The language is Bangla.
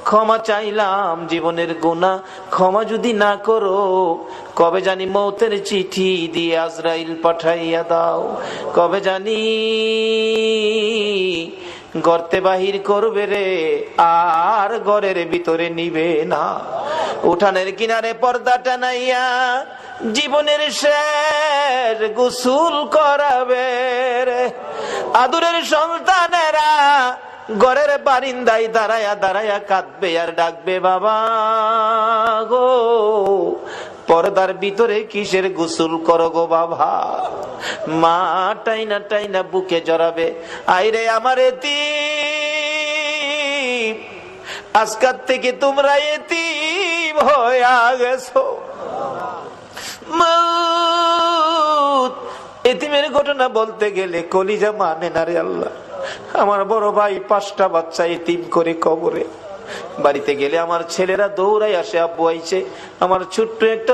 ক্ষমা চাইলাম জীবনের গুনাহ ক্ষমা যদি না করো, কবে জানি মৌতের চিঠি দিয়ে আজরাইল পাঠাইয়া দাও, কবে জানি গর্তে বাহির করবে রে, আর ঘরের ভিতরে নিবে না। উঠানের কিনারে পর্দা টানাইয়া জীবনের শেষ গোসল করাবে রে। আদুরের সন্তানেরা ঘরের বারিন্দায় দাঁড়ায়া দাঁড়ায়া কাঁদবে আর ডাকবে, বাবা গো পর্দার ভিতরে কিসের গোসল করো গো বাবা। মা টাইনা টাইনা বুকে জড়াবে, আইরে আমার এতিম, আজকাল থেকে তোমরা এতিম হয়ে গেছো। এতিমের ঘটনা বলতে গেলে কলিজা মানে না রে আল্লাহ। আমার বড় ভাই 5টা বাচ্চা এতিম করে কবরে। বাড়িতে গেলে আমার ছেলেরা দৌড়াই আসে, আব্বু আইছে। আমার ছোট্ট একটা